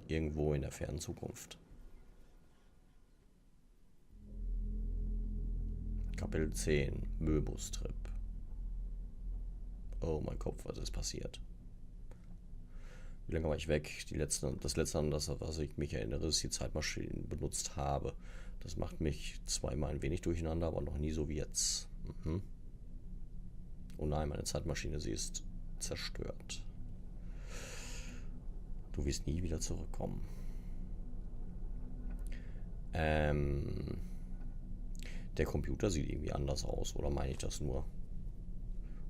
irgendwo in der fernen Zukunft. Kapitel 10, Moebius-Trip. Oh mein Kopf, was ist passiert? Wie lange war ich weg? Das letzte, an das, was ich mich erinnere, ist die Zeitmaschine benutzt habe. Das macht mich zweimal ein wenig durcheinander, aber noch nie so wie jetzt. Mhm. Oh nein, meine Zeitmaschine, sie ist zerstört. Du wirst nie wieder zurückkommen. Der Computer sieht irgendwie anders aus, oder meine ich das nur?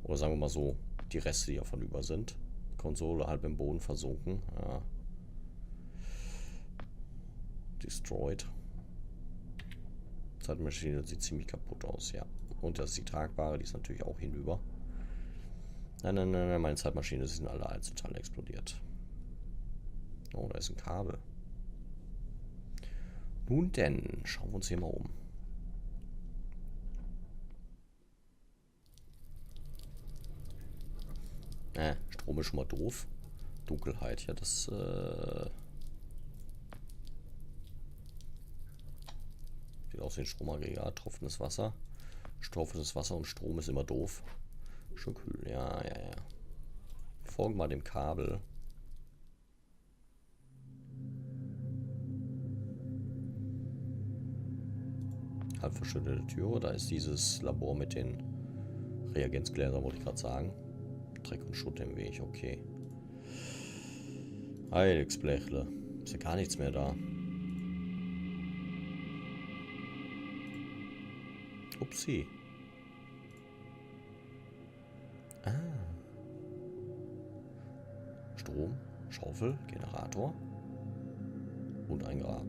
Oder sagen wir mal so, die Reste, die davon über sind. Konsole halb im Boden versunken. Ja. Destroyed. Zeitmaschine sieht ziemlich kaputt aus, ja. Und das ist die tragbare, die ist natürlich auch hinüber. Nein, nein, nein, nein, meine Zeitmaschine sind alle Einzelteile explodiert. Oh, da ist ein Kabel. Nun denn, schauen wir uns hier mal um. Strom ist schon mal doof. Dunkelheit, ja, das sieht aus wie ein Stromaggregat. Tropfendes Wasser. Tropfendes Wasser und Strom ist immer doof. Schon kühl, ja, ja, ja. Folgen mal dem Kabel. Halb verschüttete Türe, da ist dieses Labor mit den Reagenzgläsern, wollte ich gerade sagen. Dreck und Schutt im Weg, okay. Heiligsblechle. Ist ja gar nichts mehr da. Upsi. Ah. Strom, Schaufel, Generator und ein Grab.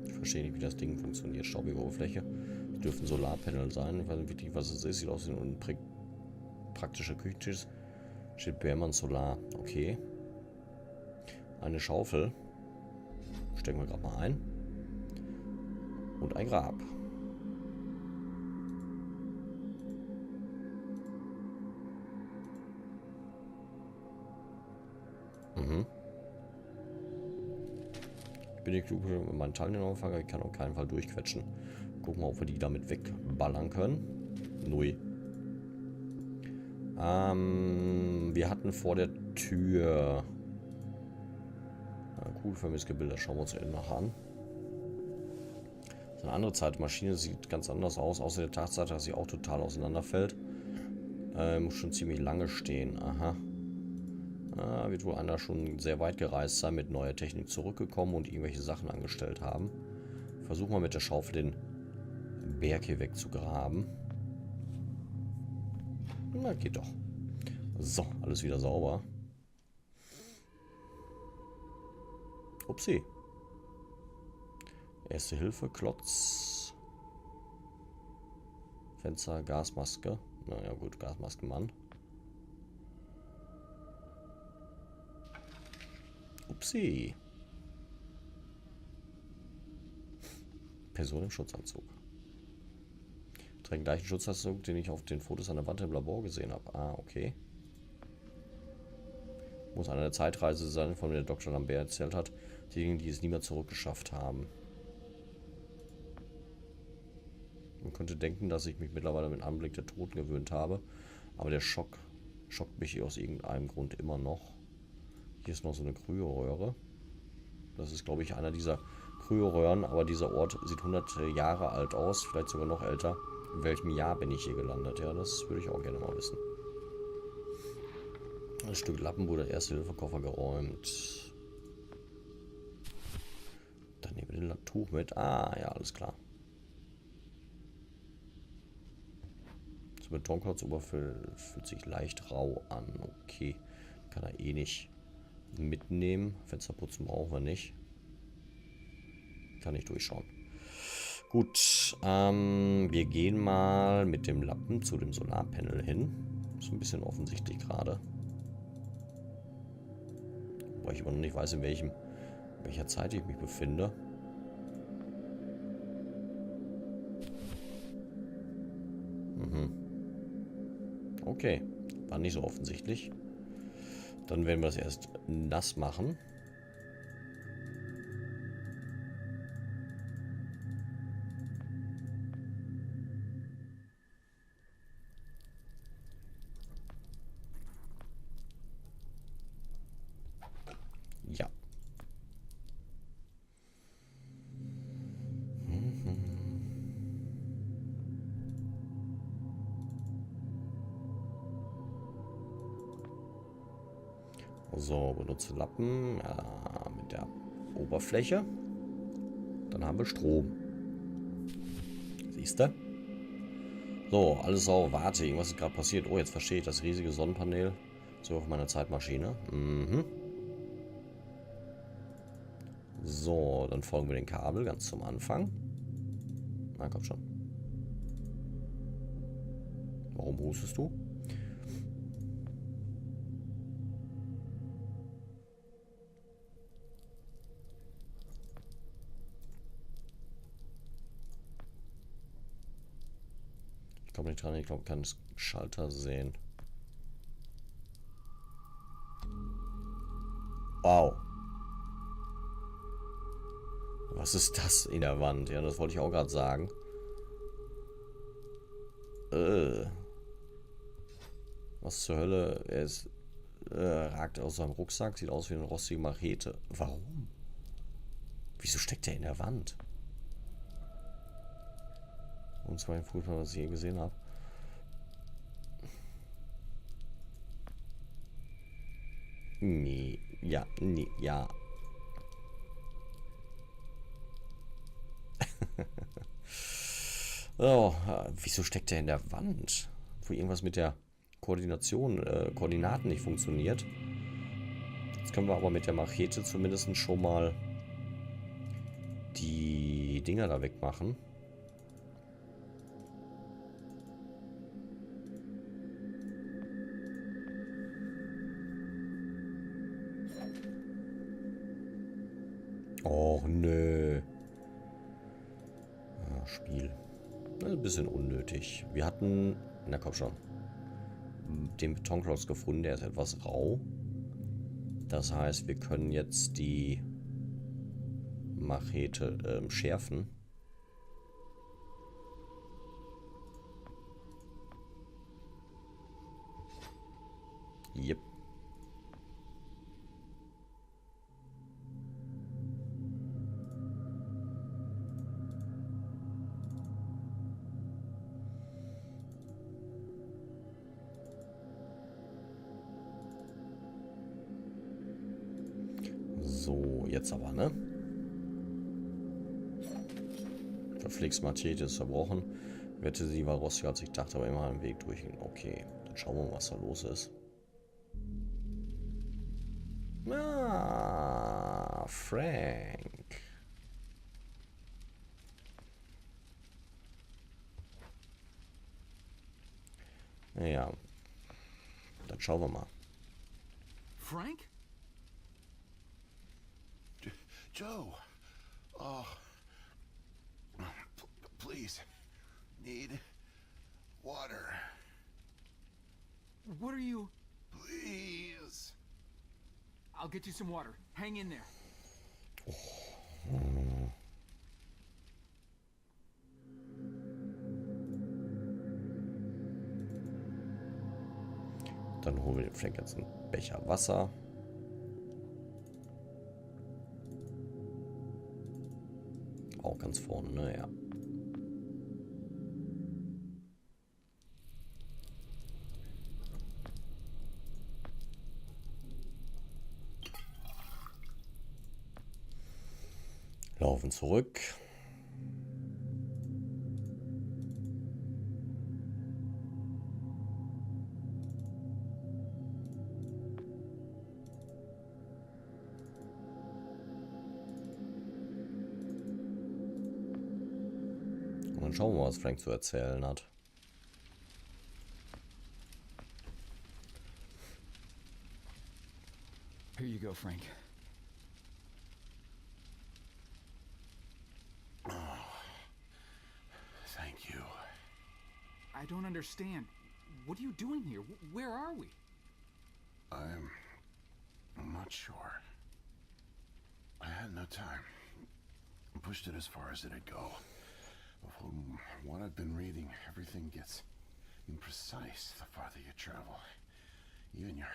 Ich verstehe nicht, wie das Ding funktioniert. Staubige Oberfläche. Das dürfen Solarpanel sein. Ich weiß nicht wirklich, was es ist. Sieht aus wie ein praktischer Küchentisch. Steht Bärmann Solar. Okay. Eine Schaufel. Stecken wir gerade mal ein. Und ein Grab. Mhm. Ich bin die Kluge mit meinen Teilnehmerfahrer. Ich kann auf keinen Fall durchquetschen. Gucken wir, ob wir die damit wegballern können. Nui. Wir hatten vor der Tür kugelförmiges Gebilde. Schauen wir uns eben noch an. Eine andere Zeitmaschine sieht ganz anders aus, außer der Tatsache, dass sie auch total auseinanderfällt. Muss schon ziemlich lange stehen. Aha. Wird wohl einer schon sehr weit gereist sein, mit neuer Technik zurückgekommen und irgendwelche Sachen angestellt haben. Versuchen wir mit der Schaufel den Berg hier wegzugraben. Na, geht doch. So, alles wieder sauber. Upsi. Erste Hilfe, Klotz. Fenster, Gasmaske. Naja gut, Gasmaske, Mann. Upsi. Person im Schutzanzug. Trägt den gleichen Schutzanzug, den ich auf den Fotos an der Wand im Labor gesehen habe. Ah, okay. Muss eine Zeitreise sein, von der Dr. Lambert erzählt hat. Diejenigen, die es nie mehr zurückgeschafft haben. Man könnte denken, dass ich mich mittlerweile mit dem Anblick der Toten gewöhnt habe. Aber der schockt mich aus irgendeinem Grund immer noch. Hier ist noch so eine Kryoröhre. Das ist, glaube ich, einer dieser Kryoröhren. Aber dieser Ort sieht 100 Jahre alt aus. Vielleicht sogar noch älter. In welchem Jahr bin ich hier gelandet? Ja, das würde ich auch gerne mal wissen. Ein Stück Lappen wurde der Erste-Hilfe-Koffer geräumt. Daneben den Tuch mit. Ah, ja, alles klar. Das Betonklotzoberfläche fühlt sich leicht rau an. Okay. Kann er eh nicht mitnehmen. Fensterputzen brauchen wir nicht. Kann ich durchschauen. Gut. Wir gehen mal mit dem Lappen zu dem Solarpanel hin. Ist ein bisschen offensichtlich gerade. Wobei ich aber noch nicht weiß, in welcher Zeit ich mich befinde. Mhm. Okay, war nicht so offensichtlich. Dann werden wir das erst nass machen. Ja. So, benutze Lappen mit der Oberfläche. Dann haben wir Strom. Siehst du? So, alles sauber. Warte, irgendwas ist gerade passiert. Oh, jetzt verstehe ich das riesige Sonnenpanel. So auf meiner Zeitmaschine. Mhm. So, dann folgen wir den Kabel ganz zum Anfang. Na, komm schon. Warum hustest du? Ich komme nicht dran, ich glaube, ich kann das Schalter sehen. Wow. Was ist das in der Wand? Ja, das wollte ich auch gerade sagen. Was zur Hölle? Er ist, ragt aus seinem Rucksack, sieht aus wie eine rostige Machete. Warum? Wieso steckt er in der Wand? Und zwar ein Fußball, was ich je gesehen habe. Nee, ja, nee, ja. Oh, wieso steckt er in der Wand? Wo irgendwas mit der Koordination, Koordinaten nicht funktioniert. Jetzt können wir aber mit der Machete zumindest schon mal die Dinger da wegmachen. Och, nö. Ah, Spiel. Das ist ein bisschen unnötig. Wir hatten, na komm schon, den Betonklotz gefunden, der ist etwas rau. Das heißt, wir können jetzt die Machete schärfen. Yep. So, jetzt aber, ne? Verflixt Machete ist zerbrochen. Wette, sie war rostiger als ich dachte, aber immer am Weg durch. Okay, dann schauen wir mal, was da los ist. Ah, Frank. Ja, dann schauen wir mal. Frank? Joe. Oh. Please. Need water. What are you... Please. I'll get you some water. Hang in there. Dann holen wir dem Frank jetzt einen Becher Wasser. Auch ganz vorne, ne? Ja. Laufen zurück. Und dann schauen wir mal, was Frank zu erzählen hat. Here you go, Frank. Thank you. I don't understand. What are you doing here? Where are we? I'm not sure. I had no time. Pushed it as far as it'd go. From what I've been reading, everything gets imprecise the farther you travel. Even your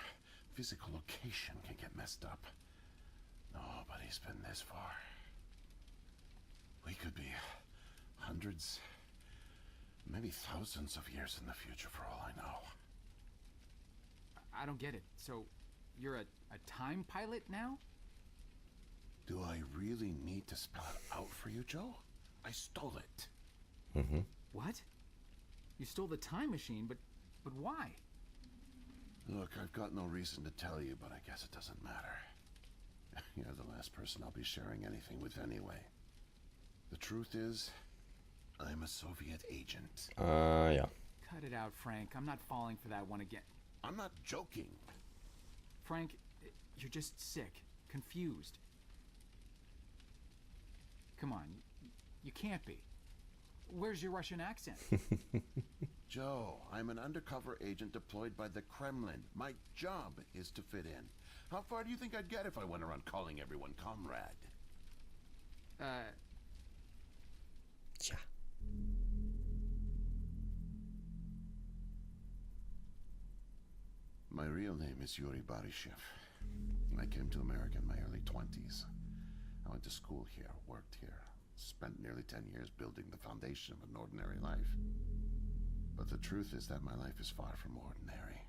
physical location can get messed up. Nobody's been this far. We could be hundreds, maybe thousands of years in the future for all I know. I don't get it. So, you're a time pilot now? Do I really need to spell it out for you, Joe? I stole it. Mhm. What? You stole the time machine, but why? Look, I've got no reason to tell you, but I guess it doesn't matter. You're the last person I'll be sharing anything with anyway. The truth is, I'm a Soviet agent. Ja. Cut it out, Frank. I'm not falling for that one again. I'm not joking. Frank, you're just sick, confused. Come on, you can't be. Where's your Russian accent? Joe, I'm an undercover agent deployed by the Kremlin. My job is to fit in. How far do you think I'd get if I went around calling everyone comrade? Tja. My real name is Yuri Barishev. I came to America in my early 20s. I went to school here, worked here, spent nearly 10 years building the foundation of an ordinary life. But the truth is that my life is far from ordinary.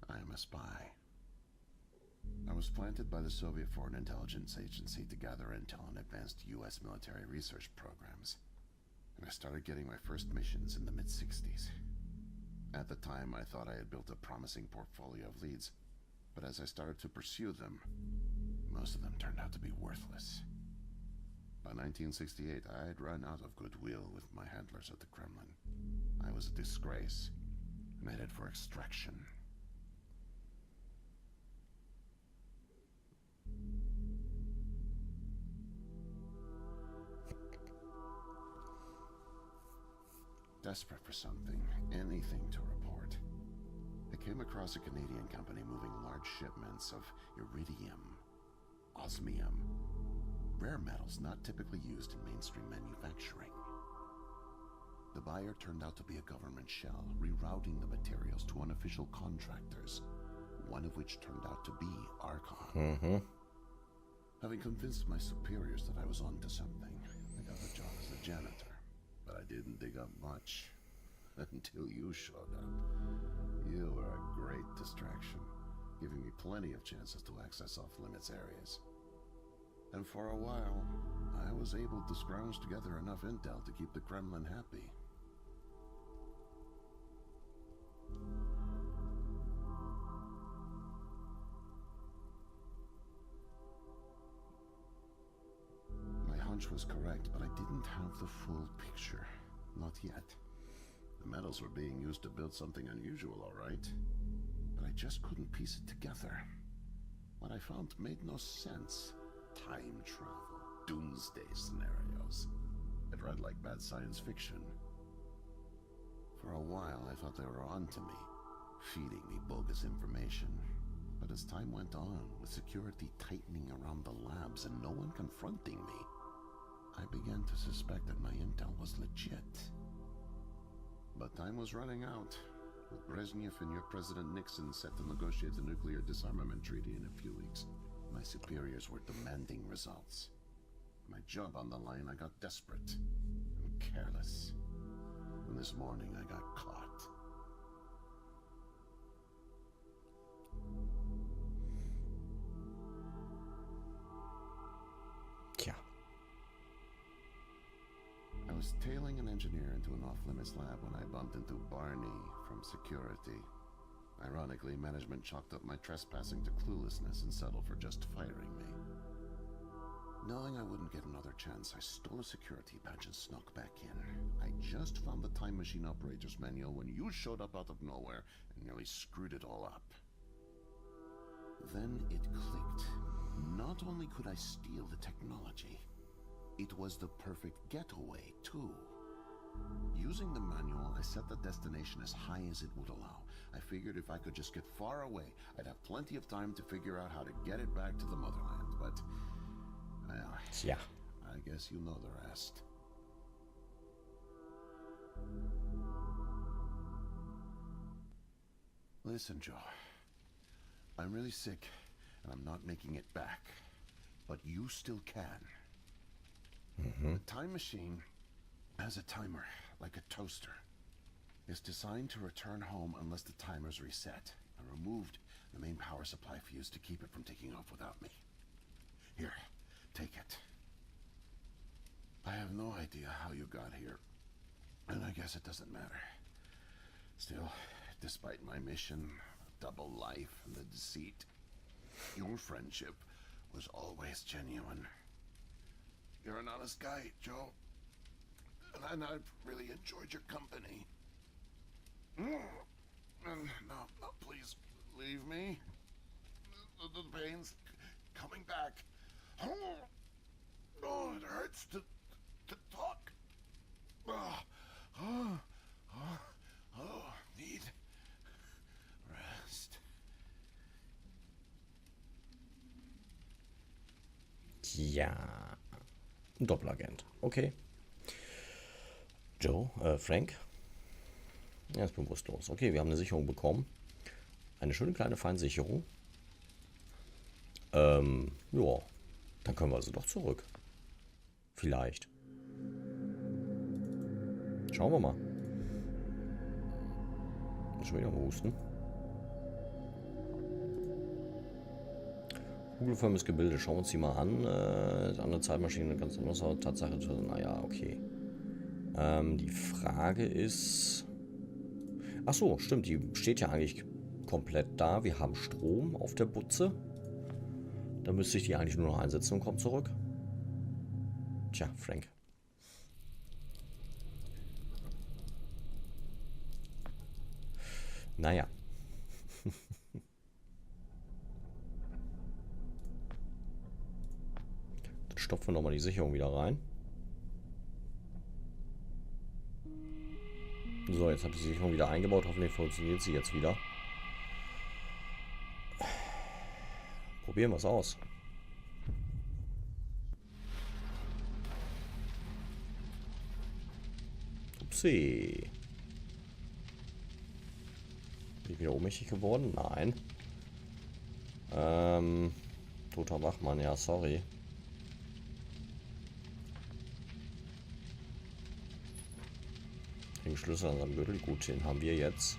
I am a spy. I was planted by the Soviet Foreign Intelligence Agency to gather intel on advanced U.S. military research programs. And I started getting my first missions in the mid-60s. At the time, I thought I had built a promising portfolio of leads. But as I started to pursue them, most of them turned out to be worthless. By 1968, I had run out of goodwill with my handlers at the Kremlin. I was a disgrace, and headed for extraction. Desperate for something, anything to report. I came across a Canadian company moving large shipments of iridium, osmium, rare metals not typically used in mainstream manufacturing. The buyer turned out to be a government shell, rerouting the materials to unofficial contractors, one of which turned out to be Archon. Having convinced my superiors that I was onto something, I got the job as a janitor. But I didn't dig up much until you showed up. You were a great distraction, giving me plenty of chances to access off-limits areas. And for a while, I was able to scrounge together enough intel to keep the Kremlin happy. My hunch was correct, but I didn't have the full picture. Not yet. The metals were being used to build something unusual, all right. But I just couldn't piece it together. What I found made no sense. Time travel, doomsday scenarios. It read like bad science fiction. For a while, I thought they were onto me, feeding me bogus information. But as time went on, with security tightening around the labs and no one confronting me, I began to suspect that my intel was legit. But time was running out, with Brezhnev and your President Nixon set to negotiate the nuclear disarmament treaty in a few weeks. My superiors were demanding results. My job on the line, I got desperate and careless. And this morning I got caught. Tja. I was tailing an engineer into an off-limits lab when I bumped into Barney from security. Ironically, management chalked up my trespassing to cluelessness and settled for just firing me. Knowing I wouldn't get another chance, I stole a security badge and snuck back in. I just found the time machine operator's manual when you showed up out of nowhere and nearly screwed it all up. Then it clicked. Not only could I steal the technology, it was the perfect getaway, too. Using the manual, I set the destination as high as it would allow. I figured if I could just get far away, I'd have plenty of time to figure out how to get it back to the motherland, but... well, Tja. I guess you know the rest. Listen, Joe. I'm really sick, and I'm not making it back. But you still can. The time machine has a timer, like a toaster. It's designed to return home unless the timer's reset. I removed the main power supply fuse to keep it from taking off without me. Here, take it. I have no idea how you got here, and I guess it doesn't matter. Still, despite my mission, double life, and the deceit, your friendship was always genuine. You're an honest guy, Joe. And I've really enjoyed your company. And now, please, leave me. The pain's coming back. Oh, it hurts to talk. Need rest. Ja. Ein Doppelagent. Okay. Joe, Frank. Er ist bewusstlos. Okay, wir haben eine Sicherung bekommen. Eine schöne kleine Feinsicherung. Ja. Dann können wir also doch zurück. Vielleicht. Schauen wir mal. Schon wieder am Husten. Kugelförmiges Gebilde. Schauen wir uns die mal an. Andere Zeitmaschine, ganz anders. Tatsache. Naja, okay. Die Frage ist... Ach so, stimmt. Die steht ja eigentlich komplett da. Wir haben Strom auf der Butze. Da müsste ich die eigentlich nur noch einsetzen und komme zurück. Tja, Frank. Naja. Dann stopfen wir nochmal die Sicherung wieder rein. So, jetzt habe ich die Sicherung wieder eingebaut. Hoffentlich funktioniert sie jetzt wieder. Probieren wir es aus. Upsi. Bin ich wieder ohnmächtig geworden? Nein. Toter Wachmann, ja, sorry. Den Schlüssel an seinem Gürtel. Gut, den haben wir jetzt.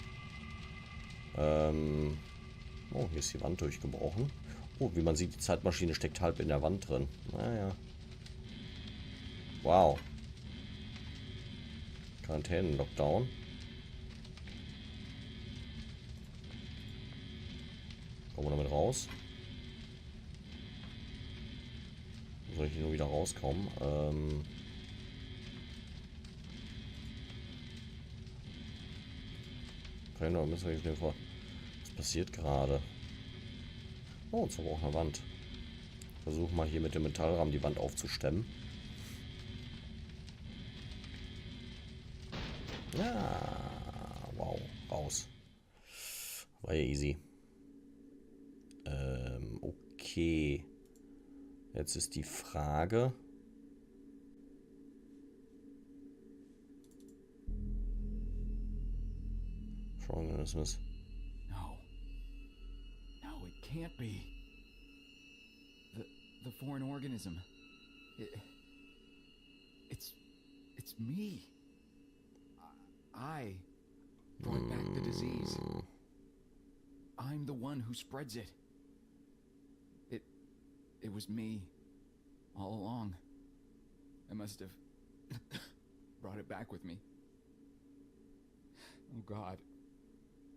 Oh, hier ist die Wand durchgebrochen. Oh, wie man sieht, die Zeitmaschine steckt halb in der Wand drin. Naja. Wow. Quarantänen-Lockdown. Kommen wir damit raus? Soll ich hier nur wieder rauskommen? Okay, noch müssen wir jetzt nehmen vor. Was passiert gerade? Oh, uns aber auch eine Wand. Versuchen mal hier mit dem Metallrahmen die Wand aufzustemmen. Ja, wow, raus. War ja easy. Okay. Jetzt ist die Frage. Dismiss. No. No, it can't be. The foreign organism. It's me. I brought back the disease. I'm the one who spreads it. It was me all along. I must have brought it back with me. Oh God.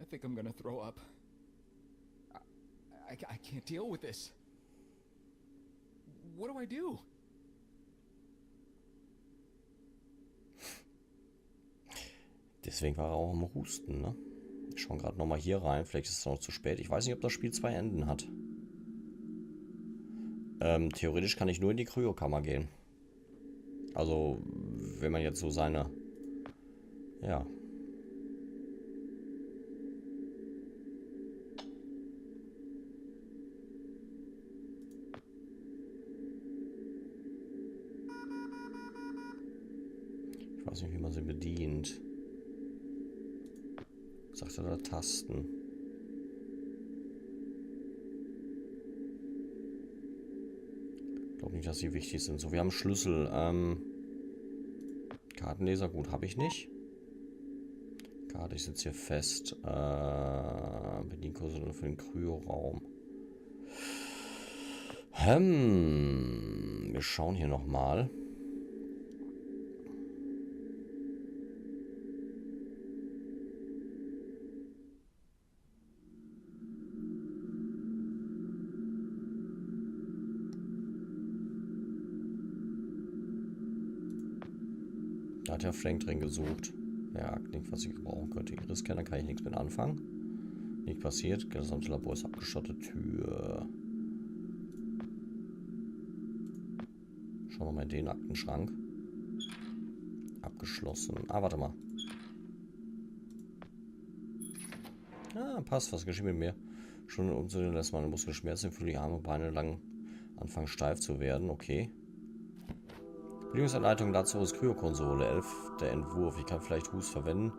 I think I'm gonna throw up. I can't deal with this. What do I do? Deswegen war er auch am Husten, ne? Ich schaue gerade nochmal hier rein. Vielleicht ist es noch zu spät. Ich weiß nicht, ob das Spiel 2 Enden hat. Theoretisch kann ich nur in die Kryokammer gehen. Also, wenn man jetzt so seine Ja. Ich weiß nicht, wie man sie bedient. Sagt er da Tasten? Ich glaube nicht, dass sie wichtig sind. So, wir haben Schlüssel. Kartenleser, gut, habe ich nicht. Karte, ich sitze hier fest. Bedienkurse für den Kryoraum. Wir schauen hier nochmal. Da hat ja Frank drin gesucht. Ja, nicht, was ich gebrauchen könnte. Iris-Scanner kann ich nichts mit anfangen. Nicht passiert. Das gesamte Labor ist abgeschottet. Tür. Schauen wir mal in den Aktenschrank. Abgeschlossen. Ah, warte mal. Ah, passt. Was geschieht mit mir? Schon umzudrehen lässt meine Muskelschmerzen für die Arme und Beine lang anfangen steif zu werden. Okay. Bedienungsanleitung dazu ist Kryokonsole 11. Der Entwurf. Ich kann vielleicht Hust verwenden.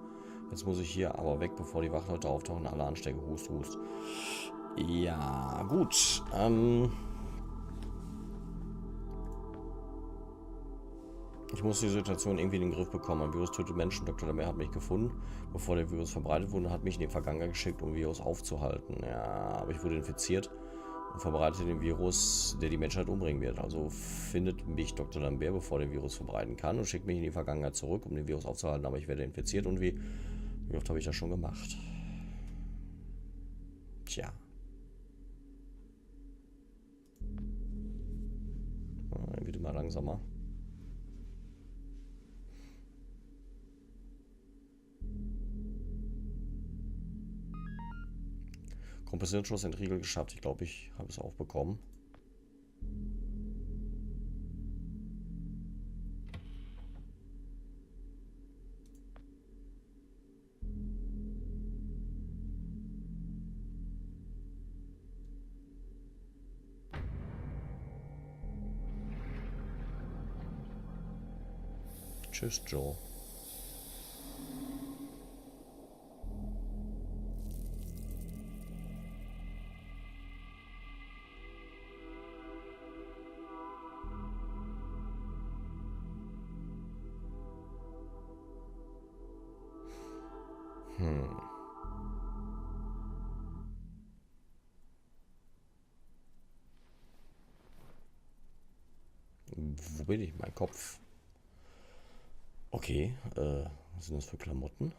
Jetzt muss ich hier aber weg, bevor die Wachleute auftauchen. Alle anstecke. Hust, Hust. Ja, gut. Ich muss die Situation irgendwie in den Griff bekommen. Ein Virus tötet Menschen. Dr. Lambert hat mich gefunden, bevor der Virus verbreitet wurde und hat mich in die Vergangenheit geschickt, um Virus aufzuhalten. Ja, aber ich wurde infiziert und verbreitete den Virus, der die Menschheit umbringen wird. Also findet mich Dr. Lambert, bevor der Virus verbreiten kann, und schickt mich in die Vergangenheit zurück, um den Virus aufzuhalten. Aber ich werde infiziert und wie oft habe ich das schon gemacht? Tja. Wird immer langsamer. Kompressionsschluss entriegelt geschafft. Ich glaube, ich habe es auch bekommen. Tschüss, Joe. Wo bin ich? Mein Kopf. Okay, was sind das für Klamotten?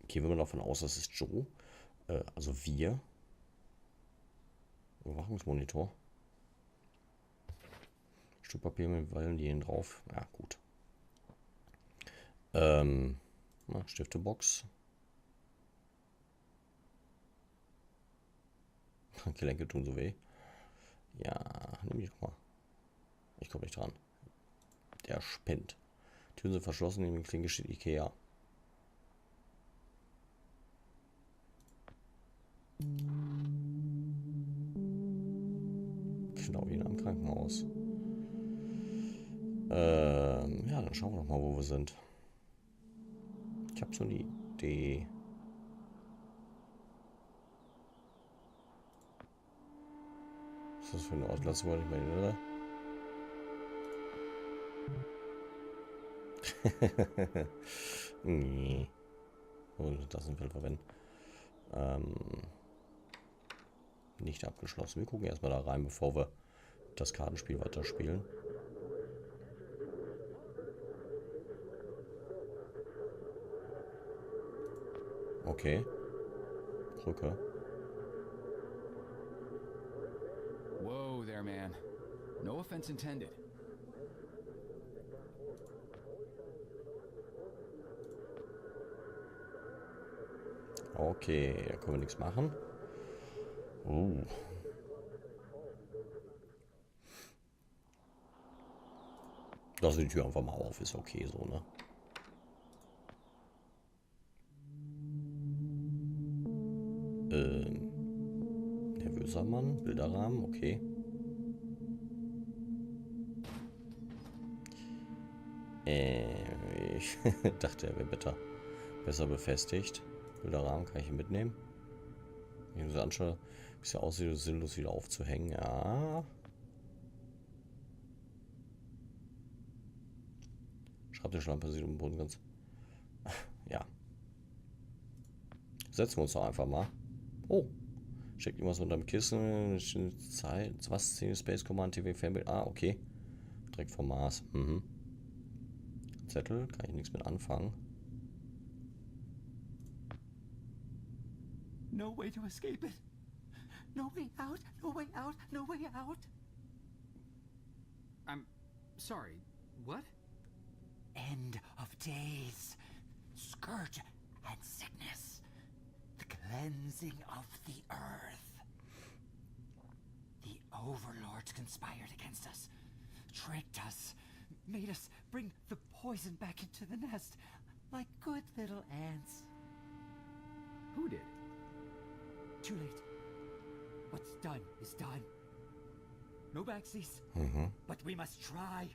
Okay, wenn man davon aus, das ist Joe, also wir. Überwachungsmonitor. Stück Papier mit Wallenlinien drauf. Ja, gut. Stiftebox. Gelenke tun so weh. Ja, nimm die doch mal. Ich komme nicht dran. Der spinnt. Türen sind verschlossen, in den Klinke steht Ikea. Genau wie in einem Krankenhaus. Ja, dann schauen wir doch mal, wo wir sind. Ich habe so eine Idee. Was ist das für ein Ort? Lass mal nicht mehr hin, oder? Nee. Und das im Feld verwenden. Nicht abgeschlossen. Wir gucken erstmal da rein, bevor wir das Kartenspiel weiterspielen. Okay. Brücke. Whoa there, man. No offense intended. Okay, da können wir nichts machen. lasse die Tür einfach mal auf, ist okay so, ne? Nervöser Mann, Bilderrahmen, okay. Ich dachte, er wäre besser befestigt. Bilderrahmen kann ich hier mitnehmen. Wenn ich mir so anschaue, wie es ja aussieht, sinnlos wieder aufzuhängen. Ja. Schreibtischlampe sieht im Boden ganz... Ja. Setzen wir uns doch einfach mal. Oh. Steckt irgendwas unter dem Kissen. Zeit. Was? Space Command TV Fanbild. Ah, okay. Direkt vom Mars. Mhm. Zettel. Kann ich nichts mit anfangen. No way to escape it. No way out, no way out, no way out. I'm sorry, what? End of days. Scourge and sickness. The cleansing of the earth. The overlords conspired against us. Tricked us. Made us bring the poison back into the nest. Like good little ants. Who did? Too late. What's done is done. No backsies. But we must try.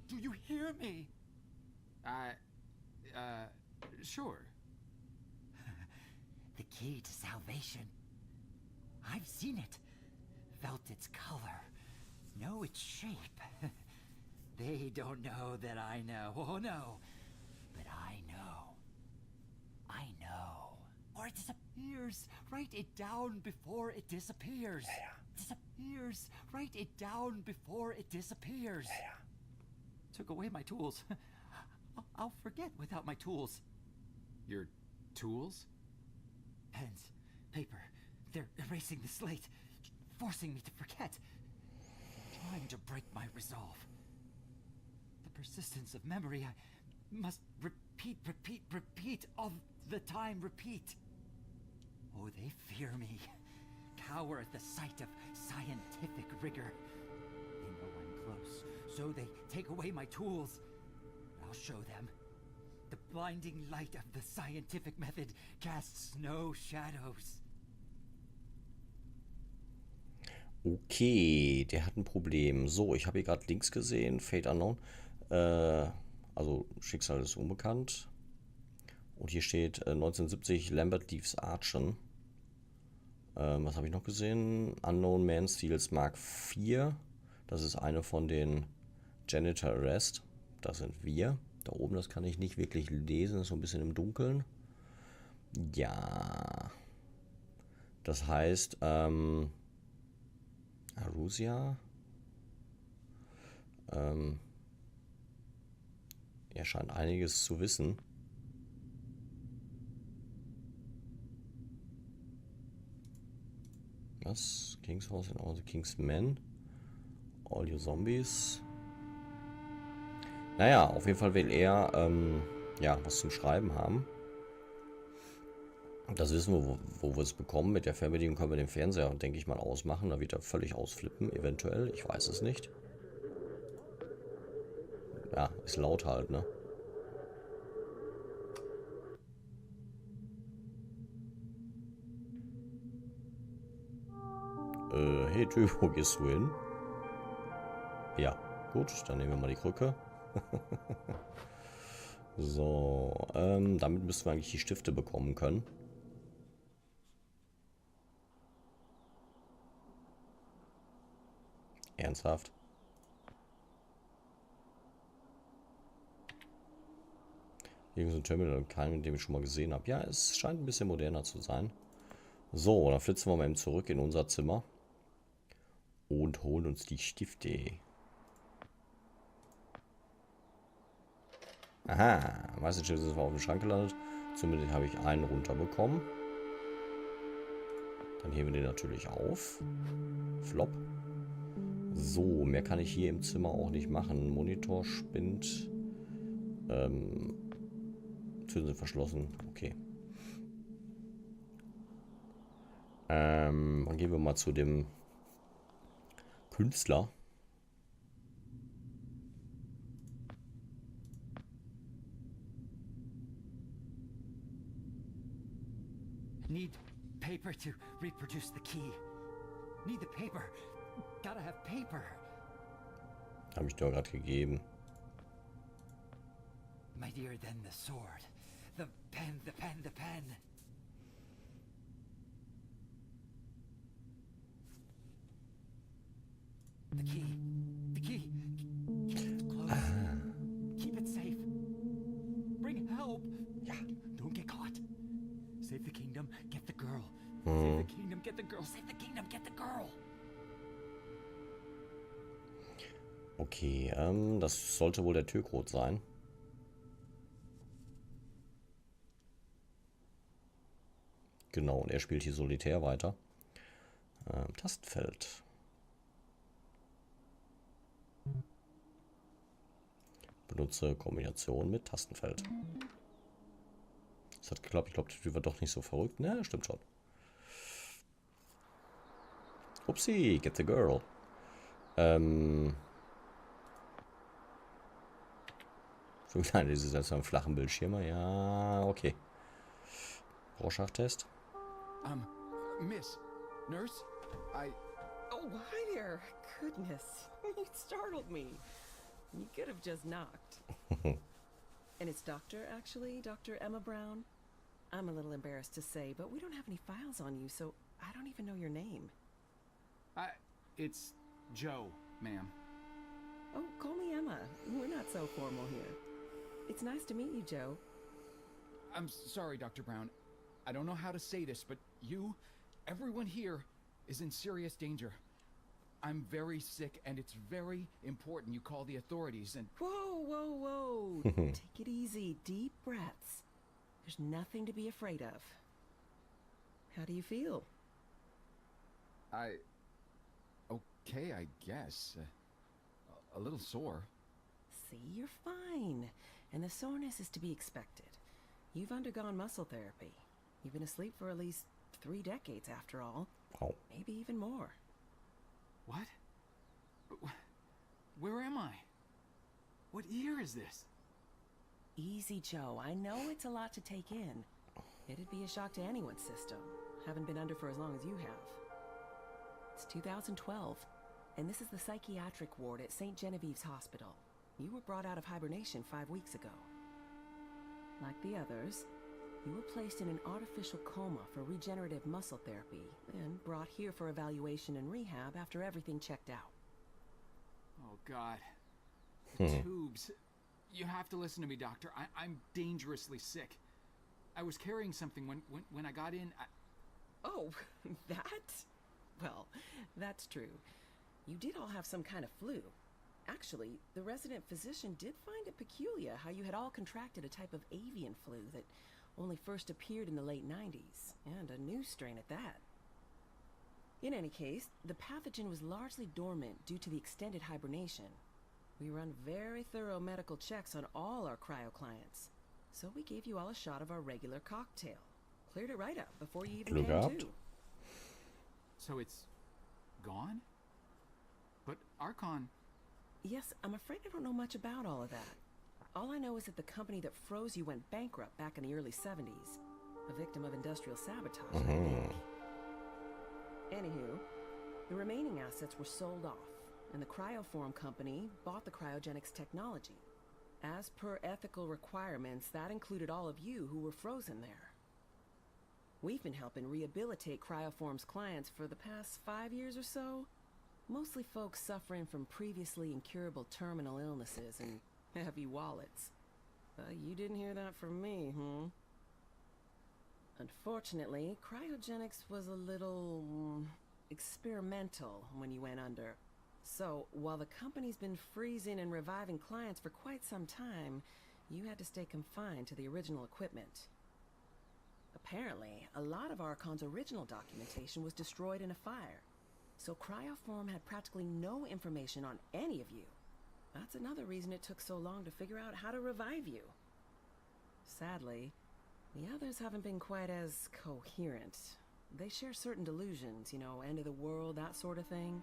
Do you hear me? Sure. The key to salvation. I've seen it. Felt its color. Know its shape. They don't know that I know. Oh no. But I know. I know. Or it disappears. Write it down before it disappears. Disappears. Write it down before it disappears. Took away my tools. I'll forget without my tools. Your tools? Pens, paper. They're erasing the slate, forcing me to forget. Trying to break my resolve. The persistence of memory. I must repeat all the time. Repeat. Oh, they fear me. Cower at the sight of scientific rigor. They know I'm close, so they take away my tools. I'll show them. The blinding light of the scientific method casts no shadows. Okay, der hat ein Problem. So, ich habe hier gerade links gesehen, Fate Unknown. Also Schicksal ist unbekannt. Und hier steht 1970 Lambert leaves Aachen. Was habe ich noch gesehen? Unknown Man Steals Mark 4. Das ist eine von den Janitor Arrest. Das sind wir. Da oben, das kann ich nicht wirklich lesen. Ist so ein bisschen im Dunkeln. Ja. Das heißt, Arusia. Er scheint einiges zu wissen. Was? King's House and all the King's Men. All your Zombies. Naja, auf jeden Fall will er ja, was zum Schreiben haben. Das wissen wir, wo wir es bekommen. Mit der Fernbedienung können wir den Fernseher, denke ich mal, ausmachen. Da wird er völlig ausflippen, eventuell. Ich weiß es nicht. Ja, ist laut halt, ne? Hey Typ, wo gehst du hin? Ja, gut, dann nehmen wir mal die Krücke. So, damit müssten wir eigentlich die Stifte bekommen können. Ernsthaft? Irgend so ein Terminal, keinen, den ich schon mal gesehen habe. Ja, es scheint ein bisschen moderner zu sein. So, dann flitzen wir mal eben zurück in unser Zimmer. Und holen uns die Stifte. Aha, meistens ist es auf dem Schrank gelandet. Zumindest habe ich einen runterbekommen. Dann heben wir den natürlich auf. Flop. So, mehr kann ich hier im Zimmer auch nicht machen. Monitor spinnt. Türen sind verschlossen. Okay. Dann gehen wir mal zu dem Künstler. Need paper to reproduce the key. Need the paper. Gotta have paper. Habe ich doch gerade gegeben. Mightier than the sword. The pen, the pen, the pen. The key. The key. Keep it close. Keep it safe. Bring help. Ja. Don't get caught. Save the kingdom, get the girl. Save the kingdom, get the girl. Save the kingdom, get the girl. Okay, das sollte wohl der Türcode sein. Genau, und er spielt hier solitär weiter. Tastenfeld. Benutze Kombination mit Tastenfeld. Das hat geklappt. Ich glaube, der Typ war doch nicht so verrückt. Ne, stimmt schon. Upsi, get the girl. So klein ist es jetzt am flachen Bildschirm. Ja, okay. Rorschach-Test. Miss, nurse, Oh, hi there. Goodness, you startled me. You could have just knocked. And it's Doctor, actually, Dr. Emma Brown. I'm a little embarrassed to say, but we don't have any files on you, so I don't even know your name. it's Joe, ma'am. Oh, call me Emma. We're not so formal here. It's nice to meet you, Joe. I'm sorry, Dr. Brown. I don't know how to say this, but everyone here is in serious danger. I'm very sick, and it's very important you call the authorities and... Whoa, whoa, whoa. Take it easy. Deep breaths. There's nothing to be afraid of. How do you feel? Okay, I guess. A little sore. See, you're fine. And the soreness is to be expected. You've undergone muscle therapy. You've been asleep for at least 3 decades, after all. Oh. Maybe even more. What? Where am I? What year is this? Easy, Joe. I know it's a lot to take in. It'd be a shock to anyone's system. Haven't been under for as long as you have. It's 2012, and this is the psychiatric ward at St. Genevieve's Hospital. You were brought out of hibernation 5 weeks ago. Like the others, you were placed in an artificial coma for regenerative muscle therapy and brought here for evaluation and rehab after everything checked out. Oh, God. The tubes. You have to listen to me, Doctor. I'm dangerously sick. I was carrying something when I got in. Oh, that? Well, that's true. You did all have some kind of flu. Actually, the resident physician did find it peculiar how you had all contracted a type of avian flu that only first appeared in the late 90s, and a new strain at that. In any case, the pathogen was largely dormant due to the extended hibernation. We run very thorough medical checks on all our cryo clients, so we gave you all a shot of our regular cocktail. Cleared it right up before you even came to. So it's gone? But Archon... Yes, I'm afraid I don't know much about all of that. All I know is that the company that froze you went bankrupt back in the early 70s. A victim of industrial sabotage, I think. Anywho, the remaining assets were sold off, and the Cryoform company bought the cryogenics technology. As per ethical requirements, that included all of you who were frozen there. We've been helping rehabilitate Cryoform's clients for the past 5 years or so. Mostly folks suffering from previously incurable terminal illnesses and heavy wallets. You didn't hear that from me, Unfortunately, cryogenics was a little experimental when you went under. So, while the company's been freezing and reviving clients for quite some time, you had to stay confined to the original equipment. Apparently, a lot of Archon's original documentation was destroyed in a fire. So Cryoform had practically no information on any of you. That's another reason it took so long to figure out how to revive you. Sadly, the others haven't been quite as coherent. They share certain delusions, end of the world, that sort of thing.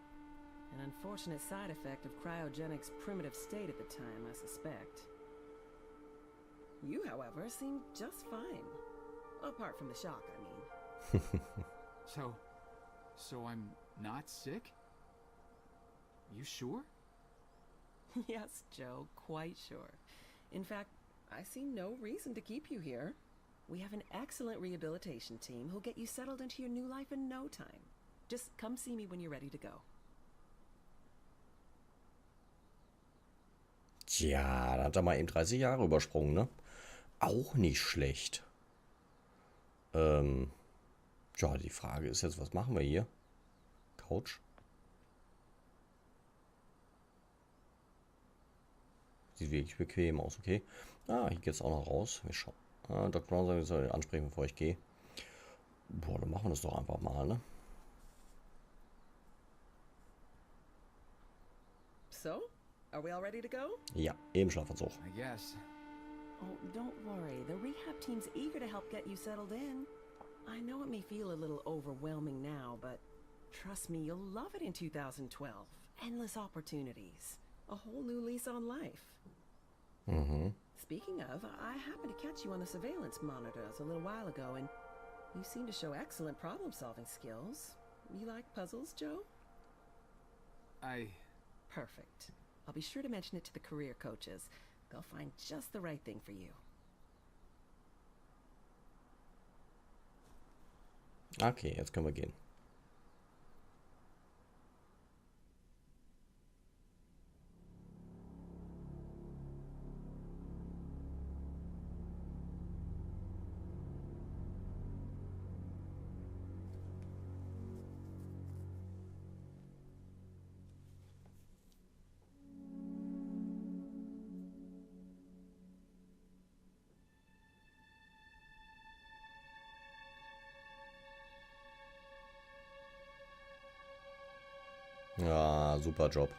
An unfortunate side effect of cryogenics' primitive state at the time, I suspect. You, however, seem just fine. Apart from the shock, I mean. So I'm not sick? You sure? Yes, Joe, quite sure. In fact, I see no reason to keep you here. We have an excellent rehabilitation team who'll get you settled into your new life in no time. Just come see me when you're ready to go. Tja, da hat er mal eben 30 Jahre übersprungen, ne? Auch nicht schlecht. Ja, die Frage ist jetzt, was machen wir hier? Couch? Sieht wirklich bequem aus, okay. Ah, hier geht's auch noch raus. Wir schauen. Ah, Dr. Brown sagt, ich soll ihn ansprechen, bevor ich gehe. Boah, dann machen wir das doch einfach mal, ne? So, are we all ready to go? Ja, eben Schlafanzug. I guess. Oh, don't worry. The rehab team's eager to help get you settled in. I know it may feel a little overwhelming now, but trust me, you'll love it in 2012. Endless opportunities. A whole new lease on life. Speaking of, I happened to catch you on the surveillance monitors a little while ago, and you seem to show excellent problem-solving skills. You like puzzles, Joe? Perfect. I'll be sure to mention it to the career coaches. They'll find just the right thing for you. Okay, jetzt können wir gehen. Ja, super Job.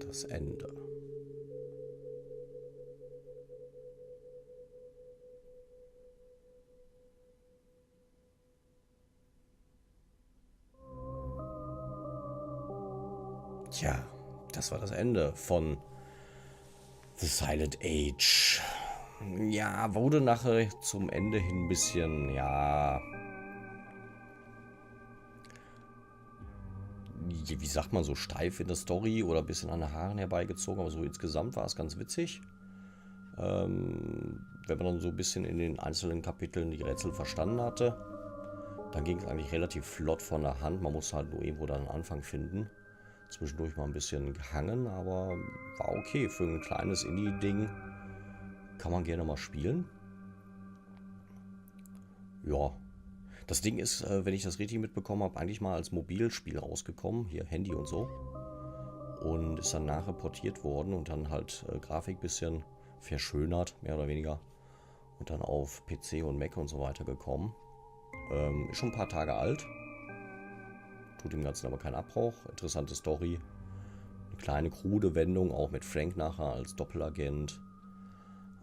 Das Ende. Tja, das war das Ende von The Silent Age. Ja, wurde nachher zum Ende hin ein bisschen, ja, wie sagt man, so steif in der Story oder ein bisschen an den Haaren herbeigezogen, aber so insgesamt war es ganz witzig. Wenn man dann so ein bisschen in den einzelnen Kapiteln die Rätsel verstanden hatte, dann ging es eigentlich relativ flott von der Hand. Man musste halt nur irgendwo dann einen Anfang finden. Zwischendurch mal ein bisschen gehangen, aber war okay. Für ein kleines Indie-Ding kann man gerne mal spielen. Ja. Das Ding ist, wenn ich das richtig mitbekommen habe, eigentlich mal als Mobilspiel rausgekommen. Hier Handy und so. Und ist dann nachher portiert worden und dann halt Grafik ein bisschen verschönert, mehr oder weniger. Und dann auf PC und Mac und so weiter gekommen. Ist schon ein paar Tage alt. Tut dem Ganzen aber keinen Abbruch. Interessante Story. Eine kleine krude Wendung, auch mit Frank nachher als Doppelagent.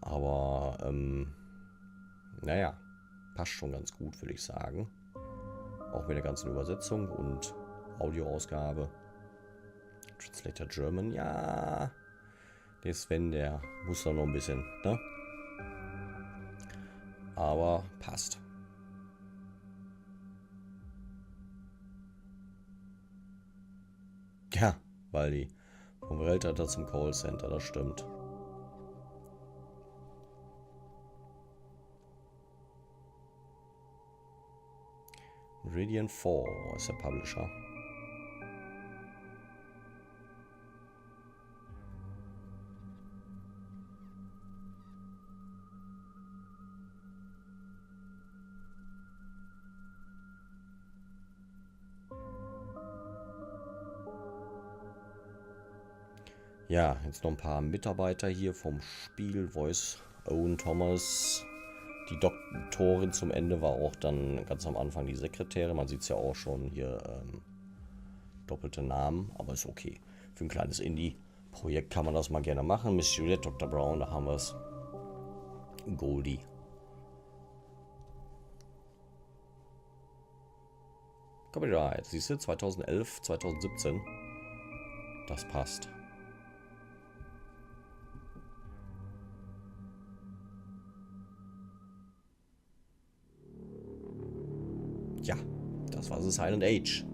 Aber, naja, passt schon ganz gut, würde ich sagen. Auch mit der ganzen Übersetzung und Audioausgabe. Translator German, ja. Der Sven, der muss da noch ein bisschen, ne? Aber passt. Ja, weil die vom Weltretter zum Callcenter, das stimmt. Radiant 4 ist der Publisher. Ja, jetzt noch ein paar Mitarbeiter hier vom Spiel. Voice Owen Thomas, Die Doktorin zum Ende war auch dann ganz am Anfang die Sekretärin. Man sieht es ja auch schon hier, doppelte Namen, aber ist okay. Für ein kleines Indie-Projekt kann man das mal gerne machen. Miss Juliet, Dr. Brown, da haben wir es. Goldie. Kapitel 1. Siehst du, 2011, 2017. Das passt. Ja, das war The Silent Age.